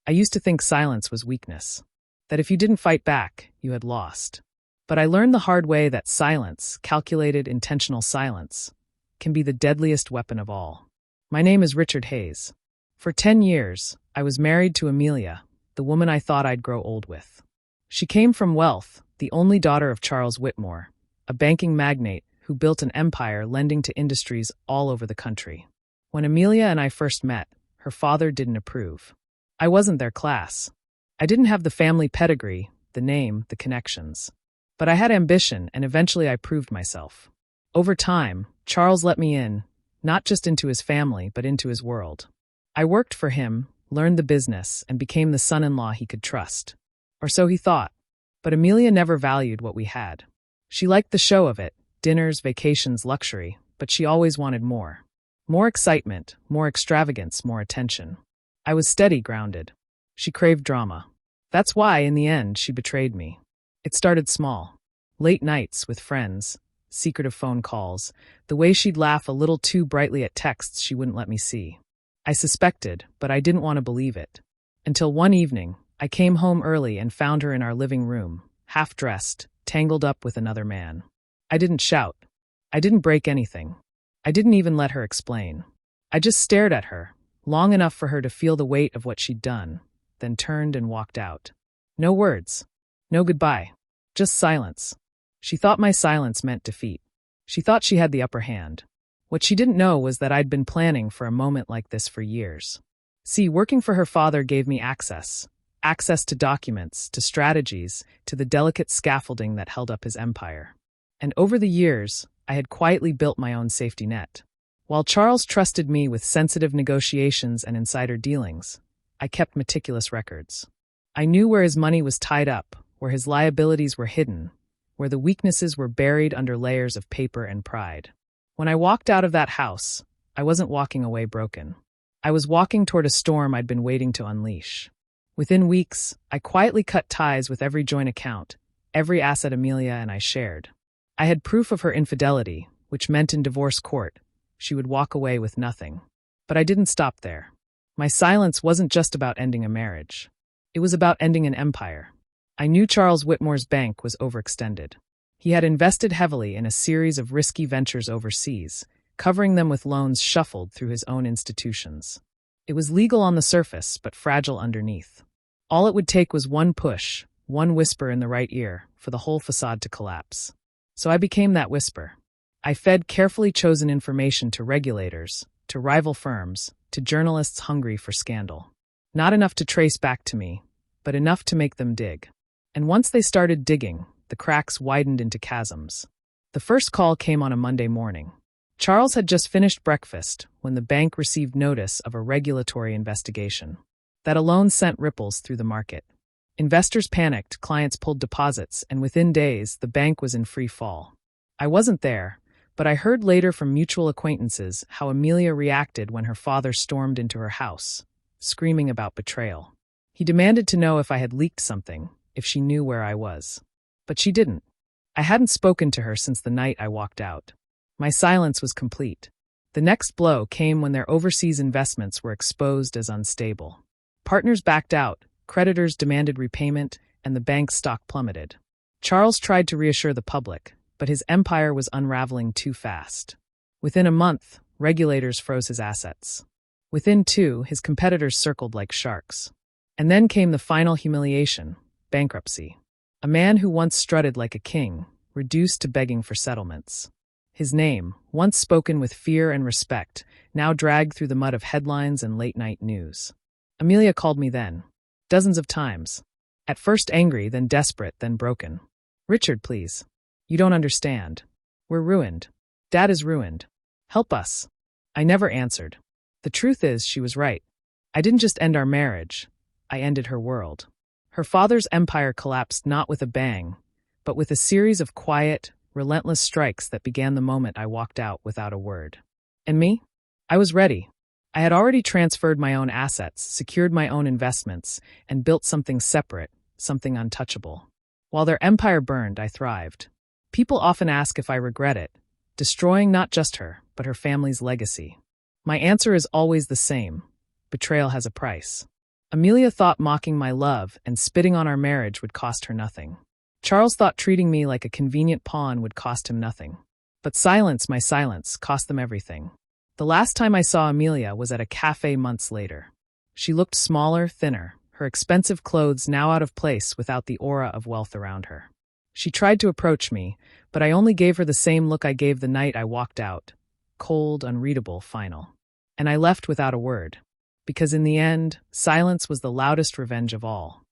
I used to think silence was weakness, that if you didn't fight back, you had lost. But I learned the hard way that silence, calculated, intentional silence, can be the deadliest weapon of all. My name is Richard Hayes. For 10 years, I was married to Amelia, the woman I thought I'd grow old with. She came from wealth, the only daughter of Charles Whitmore, a banking magnate who built an empire lending to industries all over the country. When Amelia and I first met, her father didn't approve. I wasn't their class. I didn't have the family pedigree, the name, the connections. But I had ambition, and eventually I proved myself. Over time, Charles let me in, not just into his family, but into his world. I worked for him, learned the business, and became the son-in-law he could trust. Or so he thought. But Amelia never valued what we had. She liked the show of it, dinners, vacations, luxury, but she always wanted more. More excitement, more extravagance, more attention. I was steady, grounded. She craved drama. That's why, in the end, she betrayed me. It started small. Late nights with friends, secretive phone calls, the way she'd laugh a little too brightly at texts she wouldn't let me see. I suspected, but I didn't want to believe it. Until one evening, I came home early and found her in our living room, half-dressed, tangled up with another man. I didn't shout. I didn't break anything. I didn't even let her explain. I just stared at her, long enough for her to feel the weight of what she'd done, then turned and walked out. No words. No goodbye. Just silence. She thought my silence meant defeat. She thought she had the upper hand. What she didn't know was that I'd been planning for a moment like this for years. See, working for her father gave me access to documents, to strategies, to the delicate scaffolding that held up his empire. And over the years, I had quietly built my own safety net. While Charles trusted me with sensitive negotiations and insider dealings, I kept meticulous records. I knew where his money was tied up, where his liabilities were hidden, where the weaknesses were buried under layers of paper and pride. When I walked out of that house, I wasn't walking away broken. I was walking toward a storm I'd been waiting to unleash. Within weeks, I quietly cut ties with every joint account, every asset Amelia and I shared. I had proof of her infidelity, which meant in divorce court, she would walk away with nothing. But I didn't stop there. My silence wasn't just about ending a marriage. It was about ending an empire. I knew Charles Whitmore's bank was overextended. He had invested heavily in a series of risky ventures overseas, covering them with loans shuffled through his own institutions. It was legal on the surface, but fragile underneath. All it would take was one push, one whisper in the right ear, for the whole facade to collapse. So I became that whisper. I fed carefully chosen information to regulators, to rival firms, to journalists hungry for scandal. Not enough to trace back to me, but enough to make them dig. And once they started digging, the cracks widened into chasms. The first call came on a Monday morning. Charles had just finished breakfast when the bank received notice of a regulatory investigation. That alone sent ripples through the market. Investors panicked, clients pulled deposits, and within days, the bank was in free fall. I wasn't there, but I heard later from mutual acquaintances how Amelia reacted when her father stormed into her house, screaming about betrayal. He demanded to know if I had leaked something, if she knew where I was. But she didn't. I hadn't spoken to her since the night I walked out. My silence was complete. The next blow came when their overseas investments were exposed as unstable. Partners backed out, creditors demanded repayment, and the bank's stock plummeted. Charles tried to reassure the public, but his empire was unraveling too fast. Within a month, regulators froze his assets. Within 2, his competitors circled like sharks. And then came the final humiliation, bankruptcy. A man who once strutted like a king, reduced to begging for settlements. His name, once spoken with fear and respect, now dragged through the mud of headlines and late-night news. Amelia called me then. Dozens of times. At first angry, then desperate, then broken. Richard, please. You don't understand. We're ruined. Dad is ruined. Help us. I never answered. The truth is, she was right. I didn't just end our marriage. I ended her world. Her father's empire collapsed not with a bang, but with a series of quiet, relentless strikes that began the moment I walked out without a word. And me? I was ready. I had already transferred my own assets, secured my own investments, and built something separate, something untouchable. While their empire burned, I thrived. People often ask if I regret it, destroying not just her, but her family's legacy. My answer is always the same. Betrayal has a price. Amelia thought mocking my love and spitting on our marriage would cost her nothing. Charles thought treating me like a convenient pawn would cost him nothing. But silence, my silence, cost them everything. The last time I saw Amelia was at a cafe months later. She looked smaller, thinner, her expensive clothes now out of place without the aura of wealth around her. She tried to approach me, but I only gave her the same look I gave the night I walked out. Cold, unreadable, final. And I left without a word. Because in the end, silence was the loudest revenge of all.